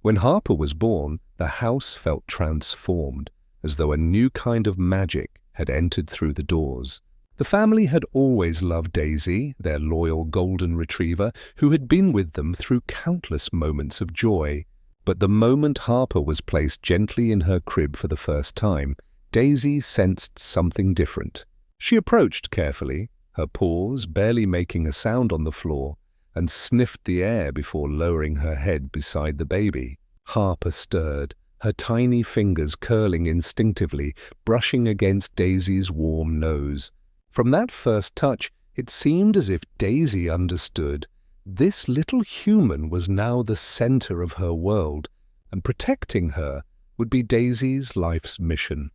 When Harper was born, the house felt transformed, as though a new kind of magic had entered through the doors. The family had always loved Daisy, their loyal golden retriever, who had been with them through countless moments of joy. But the moment Harper was placed gently in her crib for the first time, Daisy sensed something different. She approached carefully, her paws barely making a sound on the floor, and sniffed the air before lowering her head beside the baby. Harper stirred, her tiny fingers curling instinctively, brushing against Daisy's warm nose. From that first touch, it seemed as if Daisy understood. This little human was now the center of her world, and protecting her would be Daisy's life's mission.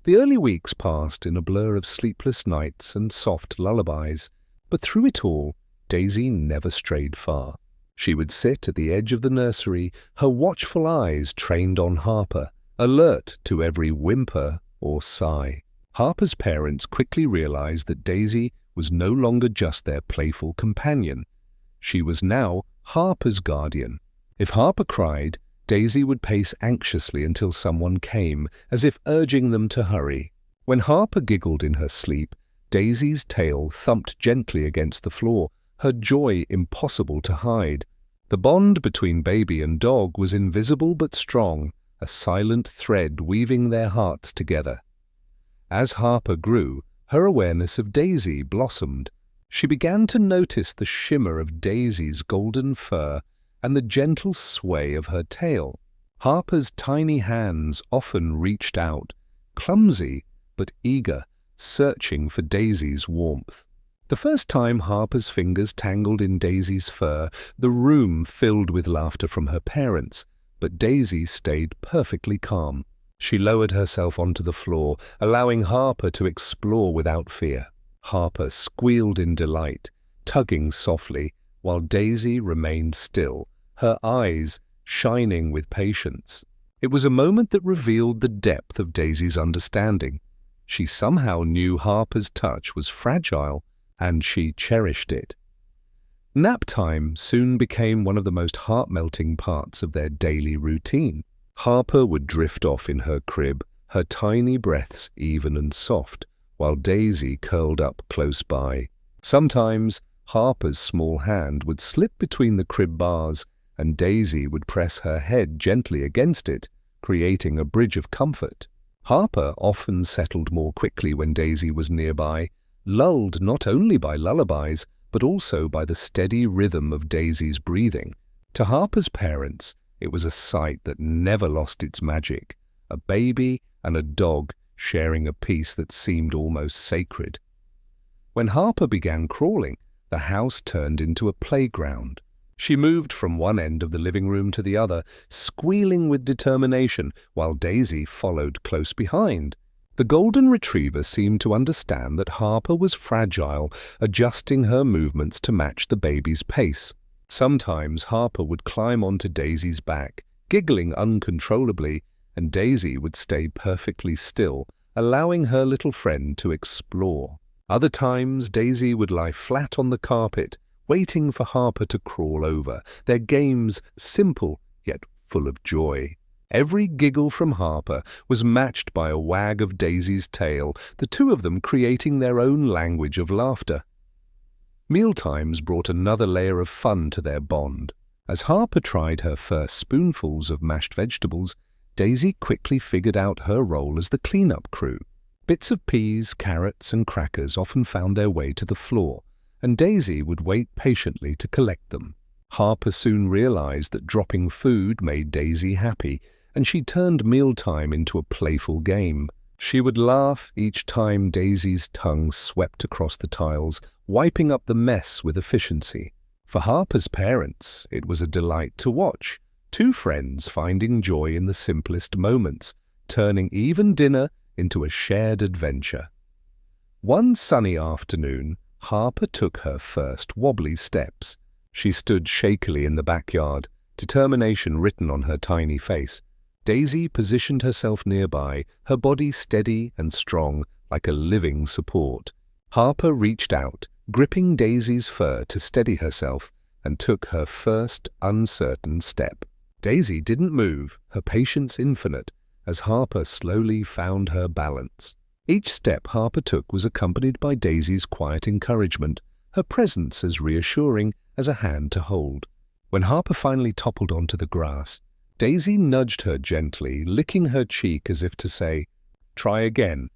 The early weeks passed in a blur of sleepless nights and soft lullabies, but through it all, Daisy never strayed far. She would sit at the edge of the nursery, her watchful eyes trained on Harper, alert to every whimper or sigh. Harper's parents quickly realized that Daisy was no longer just their playful companion. She was now Harper's guardian. If Harper cried, Daisy would pace anxiously until someone came, as if urging them to hurry. When Harper giggled in her sleep, Daisy's tail thumped gently against the floor, her joy impossible to hide. The bond between baby and dog was invisible but strong, a silent thread weaving their hearts together. As Harper grew, her awareness of Daisy blossomed. She began to notice the shimmer of Daisy's golden fur and the gentle sway of her tail. Harper's tiny hands often reached out, clumsy but eager, searching for Daisy's warmth. The first time Harper's fingers tangled in Daisy's fur, the room filled with laughter from her parents, but Daisy stayed perfectly calm. She lowered herself onto the floor, allowing Harper to explore without fear. Harper squealed in delight, tugging softly, while Daisy remained still, her eyes shining with patience. It was a moment that revealed the depth of Daisy's understanding. She somehow knew Harper's touch was fragile, and she cherished it. Nap time soon became one of the most heart-melting parts of their daily routine. Harper would drift off in her crib, her tiny breaths even and soft, while Daisy curled up close by. Sometimes Harper's small hand would slip between the crib bars, and Daisy would press her head gently against it, creating a bridge of comfort. Harper often settled more quickly when Daisy was nearby, lulled not only by lullabies, but also by the steady rhythm of Daisy's breathing. To Harper's parents, it was a sight that never lost its magic, a baby and a dog sharing a peace that seemed almost sacred. When Harper began crawling, the house turned into a playground. She moved from one end of the living room to the other, squealing with determination, while Daisy followed close behind. The golden retriever seemed to understand that Harper was fragile, adjusting her movements to match the baby's pace. Sometimes Harper would climb onto Daisy's back, giggling uncontrollably, and Daisy would stay perfectly still, allowing her little friend to explore. Other times, Daisy would lie flat on the carpet, waiting for Harper to crawl over, their games simple yet full of joy. Every giggle from Harper was matched by a wag of Daisy's tail, the two of them creating their own language of laughter. Mealtimes brought another layer of fun to their bond. As Harper tried her first spoonfuls of mashed vegetables, Daisy quickly figured out her role as the cleanup crew. Bits of peas, carrots, and crackers often found their way to the floor, and Daisy would wait patiently to collect them. Harper soon realized that dropping food made Daisy happy, and she turned mealtime into a playful game. She would laugh each time Daisy's tongue swept across the tiles, wiping up the mess with efficiency. For Harper's parents, it was a delight to watch, two friends finding joy in the simplest moments, turning even dinner into a shared adventure. One sunny afternoon, Harper took her first wobbly steps. She stood shakily in the backyard, determination written on her tiny face. Daisy positioned herself nearby, her body steady and strong, like a living support. Harper reached out, gripping Daisy's fur to steady herself, and took her first uncertain step. Daisy didn't move, her patience infinite, as Harper slowly found her balance. Each step Harper took was accompanied by Daisy's quiet encouragement, her presence as reassuring as a hand to hold. When Harper finally toppled onto the grass, Daisy nudged her gently, licking her cheek as if to say, "Try again."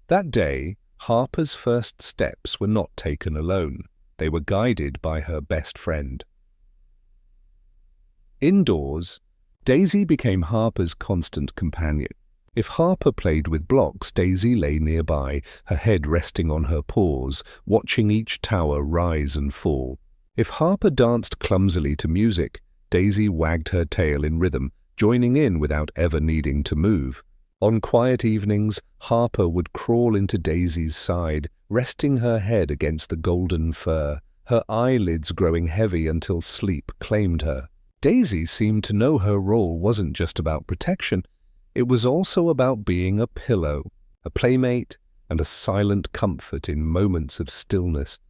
That day, Harper's first steps were not taken alone. They were guided by her best friend. Indoors, Daisy became Harper's constant companion. If Harper played with blocks, Daisy lay nearby, her head resting on her paws, watching each tower rise and fall. If Harper danced clumsily to music, Daisy wagged her tail in rhythm, joining in without ever needing to move. On quiet evenings, Harper would crawl into Daisy's side, resting her head against the golden fur, her eyelids growing heavy until sleep claimed her. Daisy seemed to know her role wasn't just about protection. It was also about being a pillow, a playmate, and a silent comfort in moments of stillness.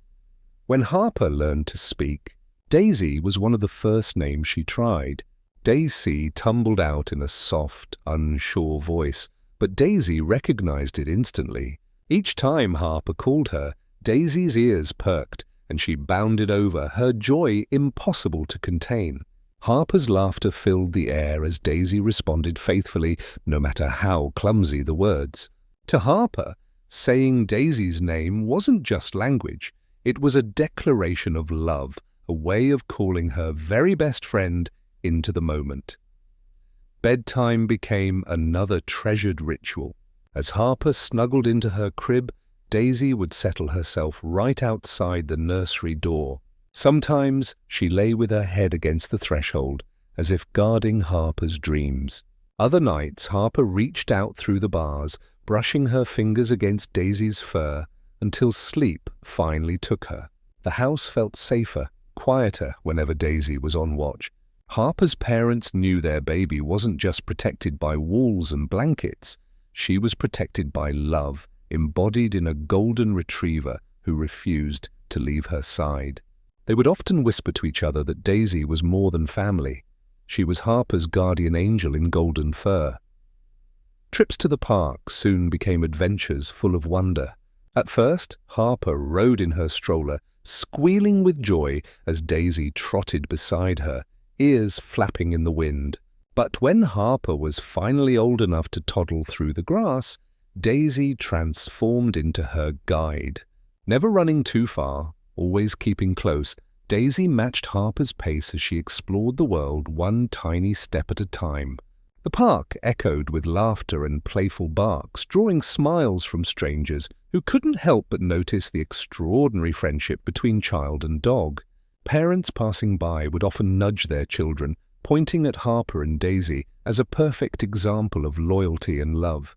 When Harper learned to speak, Daisy was one of the first names she tried. Daisy tumbled out in a soft, unsure voice, but Daisy recognized it instantly. Each time Harper called her, Daisy's ears perked, and she bounded over, her joy impossible to contain. Harper's laughter filled the air as Daisy responded faithfully, no matter how clumsy the words. To Harper, saying Daisy's name wasn't just language. It was a declaration of love, a way of calling her very best friend into the moment. Bedtime became another treasured ritual. As Harper snuggled into her crib, Daisy would settle herself right outside the nursery door. Sometimes she lay with her head against the threshold, as if guarding Harper's dreams. Other nights Harper reached out through the bars, brushing her fingers against Daisy's fur, until sleep finally took her. The house felt safer, quieter whenever Daisy was on watch. Harper's parents knew their baby wasn't just protected by walls and blankets. She was protected by love, embodied in a golden retriever who refused to leave her side. They would often whisper to each other that Daisy was more than family. She was Harper's guardian angel in golden fur. Trips to the park soon became adventures full of wonder. At first, Harper rode in her stroller, squealing with joy as Daisy trotted beside her, ears flapping in the wind. But when Harper was finally old enough to toddle through the grass, Daisy transformed into her guide. Never running too far, always keeping close, Daisy matched Harper's pace as she explored the world one tiny step at a time. The park echoed with laughter and playful barks, drawing smiles from strangers who couldn't help but notice the extraordinary friendship between child and dog. Parents passing by would often nudge their children, pointing at Harper and Daisy as a perfect example of loyalty and love.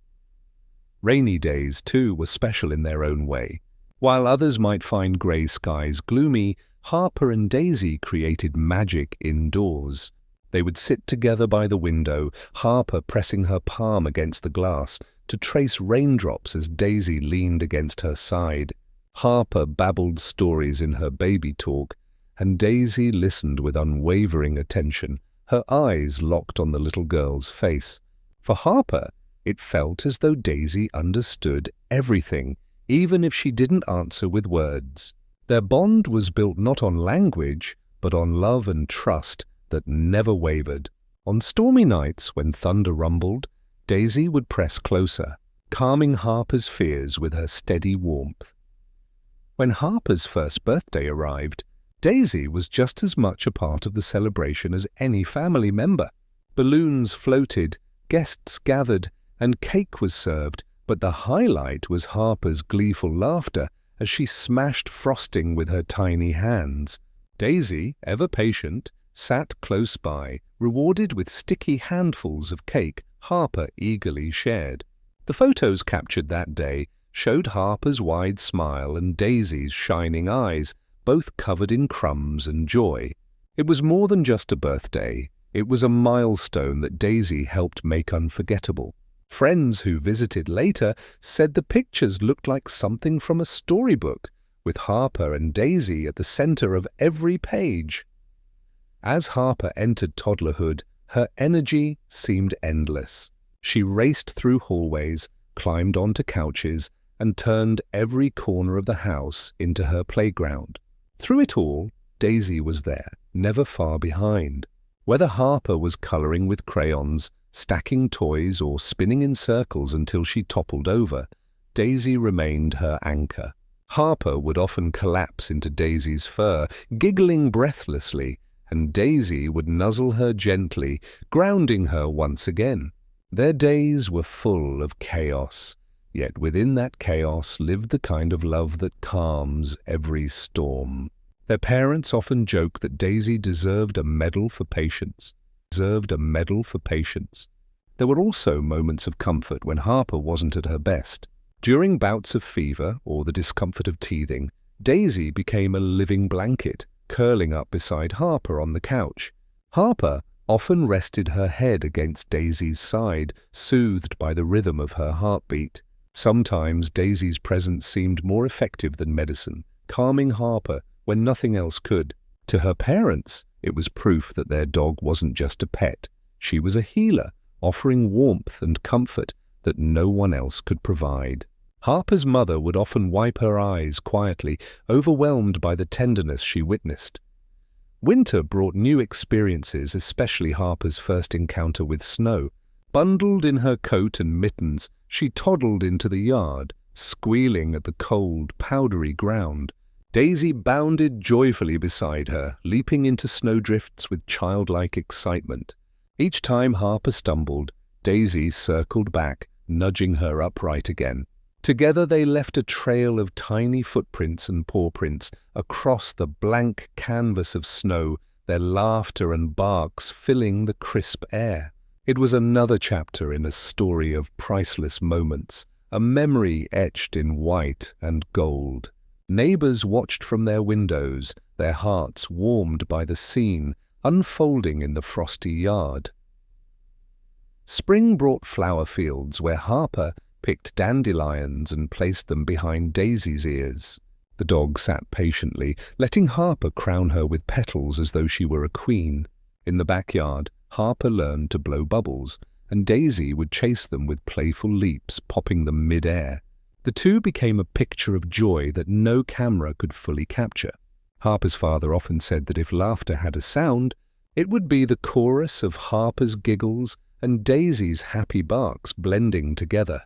Rainy days, too, were special in their own way. While others might find grey skies gloomy, Harper and Daisy created magic indoors. They would sit together by the window, Harper pressing her palm against the glass to trace raindrops as Daisy leaned against her side. Harper babbled stories in her baby talk, and Daisy listened with unwavering attention, her eyes locked on the little girl's face. For Harper, it felt as though Daisy understood everything, even if she didn't answer with words. Their bond was built not on language, but on love and trust that never wavered. On stormy nights, when thunder rumbled, Daisy would press closer, calming Harper's fears with her steady warmth. When Harper's first birthday arrived, Daisy was just as much a part of the celebration as any family member. Balloons floated, guests gathered, and cake was served, but the highlight was Harper's gleeful laughter as she smashed frosting with her tiny hands. Daisy, ever patient, sat close by, rewarded with sticky handfuls of cake Harper eagerly shared. The photos captured that day showed Harper's wide smile and Daisy's shining eyes, both covered in crumbs and joy. It was more than just a birthday. It was a milestone that Daisy helped make unforgettable. Friends who visited later said the pictures looked like something from a storybook, with Harper and Daisy at the center of every page. As Harper entered toddlerhood, her energy seemed endless. She raced through hallways, climbed onto couches, and turned every corner of the house into her playground. Through it all, Daisy was there, never far behind. Whether Harper was coloring with crayons, stacking toys, or spinning in circles until she toppled over, Daisy remained her anchor. Harper would often collapse into Daisy's fur, giggling breathlessly, and Daisy would nuzzle her gently, grounding her once again. Their days were full of chaos, yet within that chaos lived the kind of love that calms every storm. Their parents often joked that Daisy deserved a medal for patience. There were also moments of comfort when Harper wasn't at her best. During bouts of fever or the discomfort of teething, Daisy became a living blanket, curling up beside Harper on the couch. Harper often rested her head against Daisy's side, soothed by the rhythm of her heartbeat. Sometimes Daisy's presence seemed more effective than medicine, calming Harper when nothing else could. To her parents, it was proof that their dog wasn't just a pet. She was a healer, offering warmth and comfort that no one else could provide. Harper's mother would often wipe her eyes quietly, overwhelmed by the tenderness she witnessed. Winter brought new experiences, especially Harper's first encounter with snow. Bundled in her coat and mittens, she toddled into the yard, squealing at the cold, powdery ground. Daisy bounded joyfully beside her, leaping into snowdrifts with childlike excitement. Each time Harper stumbled, Daisy circled back, nudging her upright again. Together they left a trail of tiny footprints and paw prints across the blank canvas of snow, their laughter and barks filling the crisp air. It was another chapter in a story of priceless moments, a memory etched in white and gold. Neighbors watched from their windows, their hearts warmed by the scene unfolding in the frosty yard. Spring brought flower fields where Harper picked dandelions and placed them behind Daisy's ears. The dog sat patiently, letting Harper crown her with petals as though she were a queen. In the backyard, Harper learned to blow bubbles, and Daisy would chase them with playful leaps, popping them mid-air. The two became a picture of joy that no camera could fully capture. Harper's father often said that if laughter had a sound, it would be the chorus of Harper's giggles and Daisy's happy barks blending together.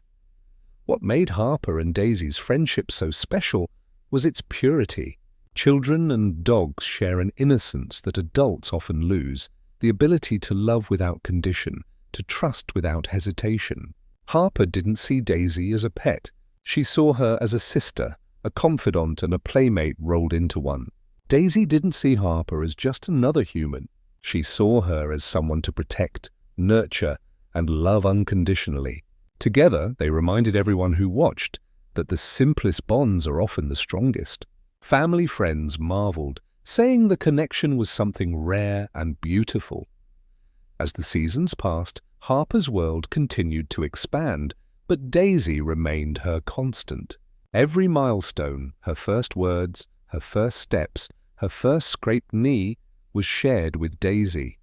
What made Harper and Daisy's friendship so special was its purity. Children and dogs share an innocence that adults often lose, the ability to love without condition, to trust without hesitation. Harper didn't see Daisy as a pet. She saw her as a sister, a confidant and a playmate rolled into one. Daisy didn't see Harper as just another human. She saw her as someone to protect, nurture, and love unconditionally. Together, they reminded everyone who watched that the simplest bonds are often the strongest. Family friends marveled, saying the connection was something rare and beautiful. As the seasons passed, Harper's world continued to expand, but Daisy remained her constant. Every milestone, her first words, her first steps, her first scraped knee, was shared with Daisy.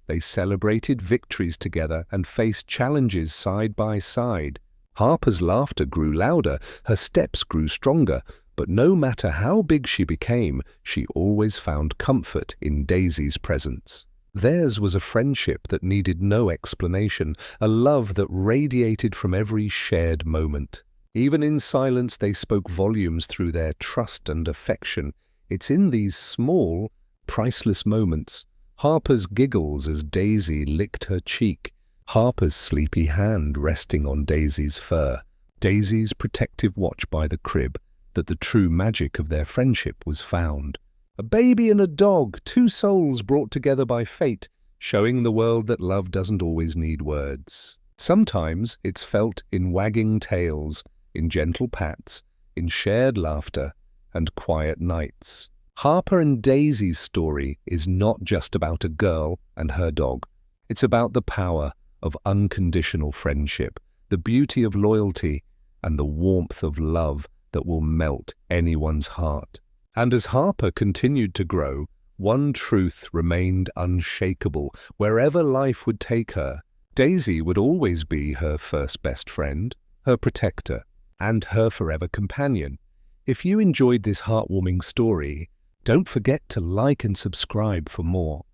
They celebrated victories together and faced challenges side by side. Harper's laughter grew louder, her steps grew stronger, but no matter how big she became, she always found comfort in Daisy's presence. Theirs was a friendship that needed no explanation, a love that radiated from every shared moment. Even in silence, they spoke volumes through their trust and affection. It's in these small, priceless moments, Harper's giggles as Daisy licked her cheek, Harper's sleepy hand resting on Daisy's fur, Daisy's protective watch by the crib, that the true magic of their friendship was found. A baby and a dog, two souls brought together by fate, showing the world that love doesn't always need words. Sometimes it's felt in wagging tails, in gentle pats, in shared laughter, and quiet nights. Harper and Daisy's story is not just about a girl and her dog. It's about the power of unconditional friendship, the beauty of loyalty, and the warmth of love that will melt anyone's heart. And as Harper continued to grow, one truth remained unshakable. Wherever life would take her, Daisy would always be her first best friend, her protector, and her forever companion. If you enjoyed this heartwarming story, don't forget to like and subscribe for more.